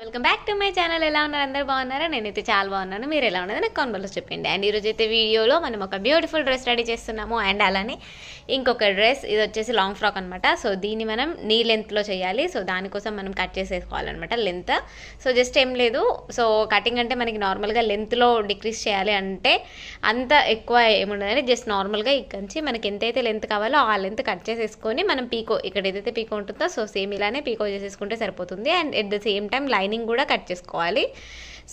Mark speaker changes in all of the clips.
Speaker 1: Welcome back to my channel. ఎలా ఉన్నారు? అందరు బాగున్నారా? నేనైతే చాలా బాగున్నాను. మీరు ఎలా ఉన్నది నాకు కామెంట్లో చెప్పండి. అండ్ ఈరోజు అయితే వీడియోలో మనం ఒక బ్యూటిఫుల్ డ్రెస్ రెడీ చేస్తున్నాము. అండ్ అలానే ఇంకొక డ్రెస్, ఇది వచ్చేసి లాంగ్ ఫ్రాక్ అనమాట. సో దీన్ని మనం నీ లెంత్లో చేయాలి. సో దానికోసం మనం కట్ చేసేసుకోవాలన్నమాట లెంత్. సో జస్ట్ ఏం లేదు, సో కటింగ్ అంటే మనకి నార్మల్గా లెంత్లో డిక్రీస్ చేయాలి అంటే అంత ఎక్కువ ఏముండదని జస్ట్ నార్మల్గా ఇక్కడి నుంచి మనకి ఎంతైతే లెంత్ కావాలో ఆ లెంత్ కట్ చేసేసుకొని మనం పీకో, ఇక్కడ ఏదైతే పీకో ఉంటుందో సో సేమ్ ఇలానే పీకో చేసేసుకుంటే సరిపోతుంది. And at the same time lining కూడా కట్ చేసుకోవాలి.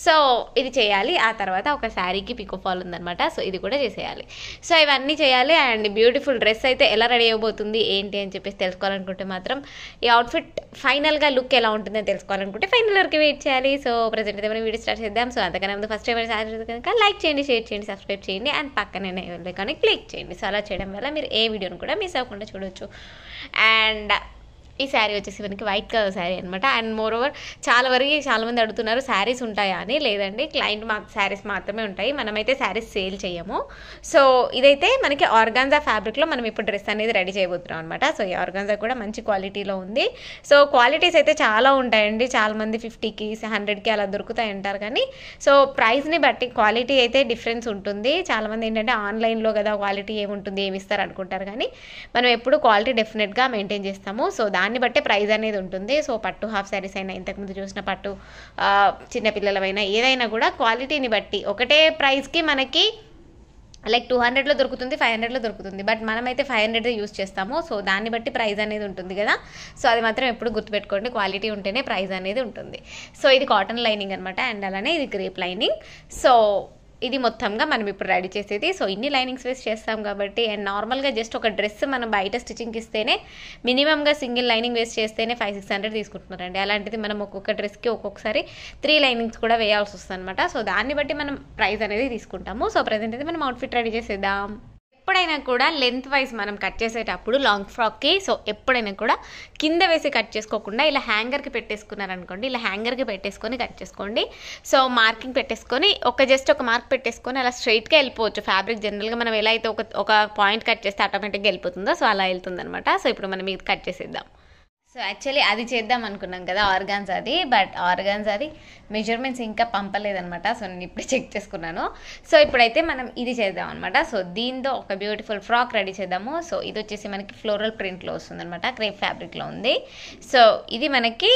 Speaker 1: సో ఇది చేయాలి. ఆ తర్వాత ఒక శారీకి పికో ఫాల్ ఉందనమాట, సో ఇది కూడా చేసేయాలి. సో ఇవన్నీ చేయాలి. అండ్ బ్యూటిఫుల్ డ్రెస్ అయితే ఎలా రెడీ అయిపోతుంది ఏంటి అని చెప్పేసి తెలుసుకోవాలనుకుంటే మాత్రం ఈ అవుట్ఫిట్ ఫైనల్గా లుక్ ఎలా ఉంటుందని తెలుసుకోవాలనుకుంటే ఫైనల్ వరకు వెయిట్ చేయాలి. సో ప్రజెంట్ అయితే మనం వీడియో స్టార్ట్ చేద్దాం. సో అంతకన్నా ముందు ఫస్ట్ టైం కనుక లైక్ చేయండి, షేర్ చేయండి, సబ్స్క్రైబ్ చేయండి అండ్ పక్కనే కానీ క్లిక్ చేయండి. సో అలా చేయడం వల్ల మీరు ఏ వీడియోని కూడా మిస్ అవ్వకుండా చూడొచ్చు. అండ్ ఈ శారీ వచ్చేసి మనకి వైట్ కలర్ శారీ అనమాట. అండ్ మోర్ ఓవర్ చాలామంది అడుగుతున్నారు శారీస్ ఉంటాయా అని. లేదండి, క్లయింట్ శారీస్ మాత్రమే ఉంటాయి, మనమైతే శారీస్ సేల్ చేయము. సో ఇదైతే మనకి ఆర్గాన్జా ఫ్యాబ్రిక్లో మనం ఇప్పుడు డ్రెస్ అనేది రెడీ చేయబోతున్నాం అనమాట. సో ఈ ఆర్గాన్జా కూడా మంచి క్వాలిటీలో ఉంది. సో క్వాలిటీస్ అయితే చాలా ఉంటాయండి, చాలామంది 50కి 100కి అలా దొరుకుతాయి అంటారు. కానీ సో ప్రైస్ని బట్టి క్వాలిటీ అయితే డిఫరెన్స్ ఉంటుంది. చాలామంది ఏంటంటే ఆన్లైన్లో కదా క్వాలిటీ ఏముంటుంది ఏమి ఇస్తారు అనుకుంటారు, కానీ మనం ఎప్పుడు క్వాలిటీ డెఫినెట్గా మెయింటైన్ చేస్తాము. సో దాన్ని బట్టే ప్రైస్ అనేది ఉంటుంది. సో పట్టు హాఫ్ శారీస్ అయినా, ఇంతకుముందు చూసిన పట్టు చిన్నపిల్లలమైనా ఏదైనా కూడా క్వాలిటీని బట్టి ఒకటే ప్రైస్కి మనకి లైక్ 200లో దొరుకుతుంది, 500లో దొరుకుతుంది. బట్ మనమైతే 500 యూస్ చేస్తాము. సో దాన్ని బట్టి ప్రైస్ అనేది ఉంటుంది కదా. సో అది మాత్రం ఎప్పుడు గుర్తుపెట్టుకోండి, క్వాలిటీ ఉంటేనే ప్రైస్ అనేది ఉంటుంది. సో ఇది కాటన్ లైనింగ్ అనమాట. అండ్ అలానే ఇది గ్రేప్ లైనింగ్. సో ఇది మొత్తంగా మనం ఇప్పుడు రెడీ చేసేది. సో ఇన్ని లైనింగ్స్ వేస్ట్ చేస్తాం కాబట్టి. అండ్ నార్మల్గా జస్ట్ ఒక డ్రెస్ మనం బయట స్టిచ్చింగ్కి ఇస్తేనే మినిమంగా సింగిల్ లైనింగ్ వేస్ట్ చేస్తేనే 500-600 తీసుకుంటున్నారండి. అలాంటిది మనం ఒక్కొక్క డ్రెస్కి ఒక్కొక్కసారి 3 లైనింగ్స్ కూడా వేయాల్సి వస్తుంది అనమాట. సో దాన్ని బట్టి మనం ప్రైస్ అనేది తీసుకుంటాము. సో ప్రజెంట్ అయితే మనం అవుట్ఫిట్ రెడీ చేసేద్దాం. ఎప్పుడైనా కూడా లెంత్ వైజ్ మనం కట్ చేసేటప్పుడు లాంగ్ ఫ్రాక్కి సో ఎప్పుడైనా కూడా కింద వేసి కట్ చేసుకోకుండా ఇలా హ్యాంగర్కి పెట్టేసుకున్నారనుకోండి, ఇలా హ్యాంగర్కి పెట్టేసుకొని కట్ చేసుకోండి. సో మార్కింగ్ పెట్టేసుకొని జస్ట్ ఒక మార్క్ పెట్టేసుకొని అలా స్ట్రైట్గా వెళ్ళిపోవచ్చు. ఫ్యాబ్రిక్ జనరల్గా మనం ఎలా అయితే ఒక పాయింట్ కట్ చేస్తే ఆటోమేటిక్గా వెళ్ళిపోతుందో సో అలా వెళ్తుంది అనమాట. సో ఇప్పుడు మనం ఇది కట్ చేసేద్దాం. సో యాక్చువల్లీ అది చేద్దాం అనుకున్నాం కదా ఆర్గాన్జాది, బట్ ఆర్గాన్జాది మెజర్మెంట్స్ ఇంకా పంపలేదనమాట. సో నేను ఇప్పుడే చెక్ చేసుకున్నాను. సో ఇప్పుడైతే మనం ఇది చేద్దాం అనమాట. సో దీంతో ఒక బ్యూటిఫుల్ ఫ్రాక్ రెడీ చేద్దాము. సో ఇది వచ్చేసి మనకి ఫ్లోరల్ ప్రింట్లో వస్తుంది అనమాట, క్రేప్ ఫ్యాబ్రిక్లో ఉంది. సో ఇది మనకి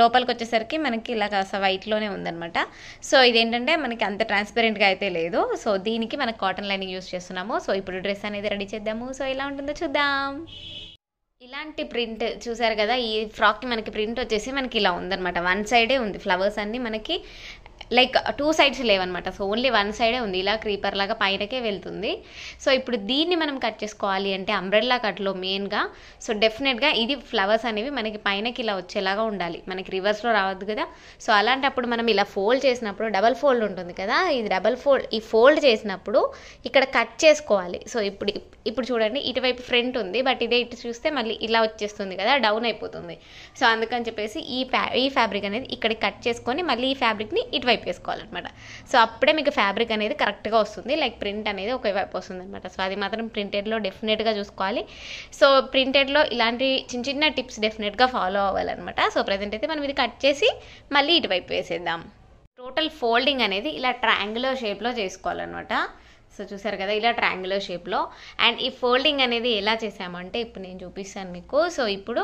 Speaker 1: లోపలికి వచ్చేసరికి మనకి ఇలా కాస్త వైట్లోనే ఉందనమాట. సో ఇదేంటంటే మనకి అంత ట్రాన్స్పరెంట్గా అయితే లేదు. సో దీనికి మనకి కాటన్ లైనింగ్ యూస్ చేస్తున్నాము. సో ఇప్పుడు డ్రెస్ అనేది రెడీ చేద్దాము. సో ఎలా ఉంటుందో చూద్దాం. ఇలాంటి ప్రింట్ చూసారు కదా, ఈ ఫ్రాక్కి మనకి ప్రింట్ వచ్చేసి మనకి ఇలా ఉందన్నమాట. వన్ సైడే ఉంది, ఫ్లవర్స్ అన్నీ మనకి లైక్ 2 సైడ్స్ లేవన్నమాట. సో ఓన్లీ 1 సైడే ఉంది, ఇలా క్రీపర్ లాగా పైనకే వెళ్తుంది. సో ఇప్పుడు దీన్ని మనం కట్ చేసుకోవాలి అంటే అంబ్రెల్లా కట్లో మెయిన్గా సో డెఫినెట్గా ఇది ఫ్లవర్స్ అనేవి మనకి పైనకి ఇలా వచ్చేలాగా ఉండాలి, మనకి రివర్స్లో రావద్దు కదా. సో అలాంటప్పుడు మనం ఇలా ఫోల్డ్ చేసినప్పుడు డబల్ ఫోల్డ్ ఉంటుంది కదా, ఇది డబల్ ఫోల్డ్, ఈ ఫోల్డ్ చేసినప్పుడు ఇక్కడ కట్ చేసుకోవాలి. సో ఇప్పుడు చూడండి, ఇటువైపు ఫ్రంట్ ఉంది, బట్ ఇదే ఇటు చూస్తే మళ్ళీ ఇలా వచ్చేస్తుంది కదా, డౌన్ అయిపోతుంది. సో అందుకని చెప్పేసి ఈ ఫ్యాబ్రిక్ అనేది ఇక్కడికి కట్ చేసుకొని మళ్ళీ ఈ ఫ్యాబ్రిక్ని ఇటువైపు వేసుకోవాలన్నమాట. సో అప్పుడే మీకు ఫ్యాబ్రిక్ అనేది కరెక్ట్గా వస్తుంది, లైక్ ప్రింట్ అనేది ఒకవైపు వస్తుంది అనమాట. సో అది మాత్రం ప్రింటెడ్లో డెఫినెట్గా చూసుకోవాలి. సో ప్రింటెడ్లో ఇలాంటి చిన్న చిన్న టిప్స్ డెఫినెట్గా ఫాలో అవ్వాలన్నమాట. సో ప్రజెంట్ అయితే మనం ఇది కట్ చేసి మళ్ళీ ఇటువైపు వేసేద్దాం. టోటల్ ఫోల్డింగ్ అనేది ఇలా ట్రయాంగులర్ షేప్లో చేసుకోవాలన్నమాట. సో చూసారు కదా, ఇలా ట్రయాంగులర్ షేప్లో. అండ్ ఈ ఫోల్డింగ్ అనేది ఎలా చేసామంటే ఇప్పుడు నేను చూపిస్తాను మీకు. సో ఇప్పుడు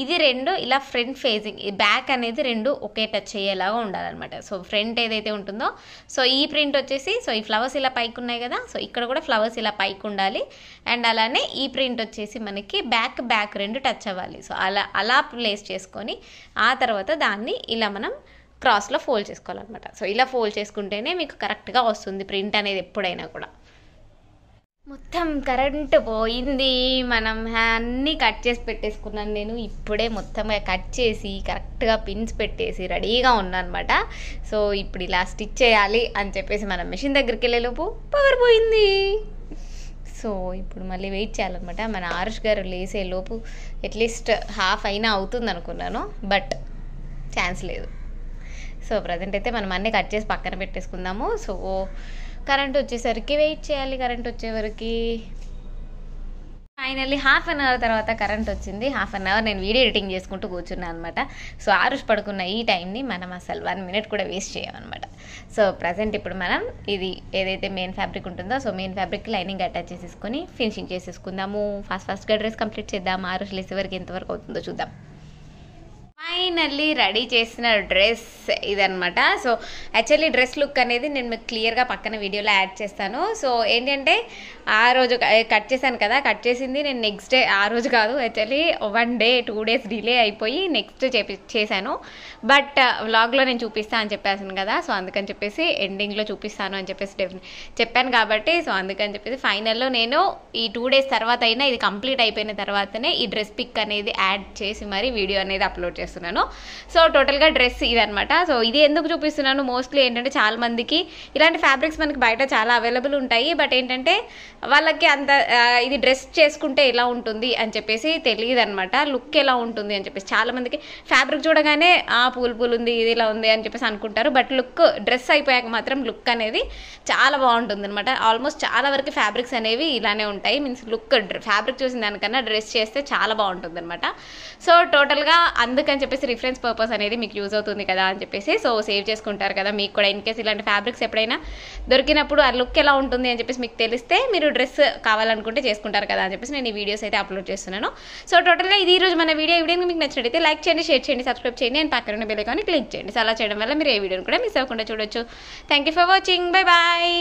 Speaker 1: ఇది రెండు ఇలా ఫ్రంట్ ఫేసింగ్, ఈ బ్యాక్ అనేది రెండు ఒకే టచ్ అయ్యేలాగా ఉండాలన్నమాట. సో ఫ్రంట్ ఏదైతే ఉంటుందో సో ఈ ప్రింట్ వచ్చేసి సో ఈ ఫ్లవర్స్ ఇలా పైకి ఉన్నాయి కదా, సో ఇక్కడ కూడా ఫ్లవర్స్ ఇలా పైకి ఉండాలి. అండ్ అలానే ఈ ప్రింట్ వచ్చేసి మనకి బ్యాక్ రెండు టచ్ అవ్వాలి. సో అలా ప్లేస్ చేసుకొని ఆ తర్వాత దాన్ని ఇలా మనం క్రాస్లో ఫోల్డ్ చేసుకోవాలన్నమాట. సో ఇలా ఫోల్డ్ చేసుకుంటేనే మీకు కరెక్ట్గా వస్తుంది ప్రింట్ అనేది ఎప్పుడైనా కూడా. మొత్తం కరెంట్ పోయింది, మనం అన్నీ కట్ చేసి పెట్టేసుకున్నాను నేను. ఇప్పుడే మొత్తంగా కట్ చేసి కరెక్ట్గా పిన్స్ పెట్టేసి రెడీగా ఉన్నాను అనమాట. సో ఇప్పుడు ఇలా స్టిచ్ చేయాలి అని చెప్పేసి మనం మెషిన్ దగ్గరికి వెళ్ళేలోపు పవర్ పోయింది. సో ఇప్పుడు మళ్ళీ వెయిట్ చేయాలన్నమాట. మన ఆరుష్ గారు లేసే లోపు అట్లీస్ట్ హాఫ్ అయినా అవుతుంది అనుకున్నాను, బట్ ఛాన్స్ లేదు. సో ప్రజెంట్ అయితే మనం అన్నీ కట్ చేసి పక్కన పెట్టేసుకుందాము. సో కరెంట్ వచ్చేసరికి వెయిట్ చేయాలి, కరెంట్ వచ్చే వరకు. ఫైనల్లీ హాఫ్ అన్ అవర్ తర్వాత కరెంట్ వచ్చింది. హాఫ్ అన్ అవర్ నేను వీడియో ఎడిటింగ్ చేసుకుంటూ కూర్చున్నాను అనమాట. సో ఆరుష్ పడుకున్న ఈ టైంని మనం అసలు 1 మినిట్ కూడా వేస్ట్ చేయమన్నమాట. సో ప్రజెంట్ ఇప్పుడు మనం ఇది ఏదైతే మెయిన్ ఫ్యాబ్రిక్ ఉంటుందో సో మెయిన్ ఫ్యాబ్రిక్కి లైనింగ్ అటాచ్ చేసేసుకొని ఫినిషింగ్ చేసేసుకుందాము. ఫాస్ట్గా డ్రెస్ కంప్లీట్ చేద్దాం. ఆరుష్ లేసే వరకు ఎంతవరకు అవుతుందో చూద్దాం. ఫైనల్లీ రెడీ చేసిన డ్రెస్ ఇదనమాట. సో యాక్చువల్లీ డ్రెస్ లుక్ అనేది నేను మీకు క్లియర్గా పక్కన వీడియోలో యాడ్ చేస్తాను. సో ఏంటంటే ఆ రోజు కట్ చేశాను కదా, కట్ చేసింది నేను నెక్స్ట్ డే, ఆ రోజు కాదు యాక్చువల్లీ 1 డే 2 డేస్ డిలే అయిపోయి నెక్స్ట్ చేశాను. బట్ వ్లాగ్లో నేను చూపిస్తాను అని చెప్పేసాను కదా, సో అందుకని చెప్పేసి ఎండింగ్లో చూపిస్తాను అని చెప్పేసి చెప్పాను కాబట్టి సో అందుకని చెప్పేసి ఫైనల్లో నేను ఈ 2 డేస్ తర్వాత అయినా ఇది కంప్లీట్ అయిపోయిన తర్వాతనే ఈ డ్రెస్ పిక్ అనేది యాడ్ చేసి మరి వీడియో అనేది అప్లోడ్ చేస్తున్నాను. సో టోటల్గా డ్రెస్ ఇదనమాట. సో ఇది ఎందుకు చూపిస్తున్నాను, మోస్ట్లీ ఏంటంటే చాలా మందికి ఇలాంటి ఫ్యాబ్రిక్స్ మనకి బయట చాలా అవైలబుల్ ఉంటాయి. బట్ ఏంటంటే వాళ్ళకి అంత ఇది డ్రెస్ చేసుకుంటే ఎలా ఉంటుంది అని చెప్పేసి తెలియదు అనమాట, లుక్ ఎలా ఉంటుంది అని చెప్పేసి. చాలా మందికి ఫ్యాబ్రిక్ చూడగానే పూలు ఉంది, ఇది ఇలా ఉంది అని చెప్పేసి అనుకుంటారు. బట్ లుక్ డ్రెస్ అయిపోయాక మాత్రం లుక్ అనేది చాలా బాగుంటుంది అనమాట. ఆల్మోస్ట్ చాలా వరకు ఫ్యాబ్రిక్స్ అనేవి ఇలానే ఉంటాయి. మీన్స్ లుక్ ఫ్యాబ్రిక్ చూసిన దానికన్నా డ్రెస్ చేస్తే చాలా బాగుంటుంది అనమాట. సో టోటల్గా అందుకని చెప్పేసి రిఫరెన్స్ పర్పస్ అనేది మీకు యూజ్ అవుతుంది కదా అని చెప్పేసి సో సేవ్ చేసుకుంటారు కదా. మీకు కూడా ఇన్ కేస్ ఇలాంటి ఫ్యాబ్రిక్స్ ఎప్పుడైనా దొరికినప్పుడు ఆ లుక్ ఎలా ఉంటుంది అని చెప్పేసి మీకు తెలిస్తే మీరు డ్రెస్ కావాలనుకుంటే చేసుకుంటారు కదా అని చెప్పేసి నేను ఈ వీడియోస్ అయితే అప్లోడ్ చేస్తున్నాను. సో టోటల్గా ఇది ఈరోజు మన వీడియో మీకు నచ్చినట్టయితే లైక్ చేయండి, షేర్ చేయండి, సబ్స్క్రైబ్ చేయండి అండ్ పక్కన ఉన్న బెల్ ఐకాన్ని క్లిక్ చేయండి. సో అలా చేయడం వల్ల మీరు ఏ వీడియోని కూడా మిస్ అవ్వకుండా చూడొచ్చు. Thank you for watching. Bye bye.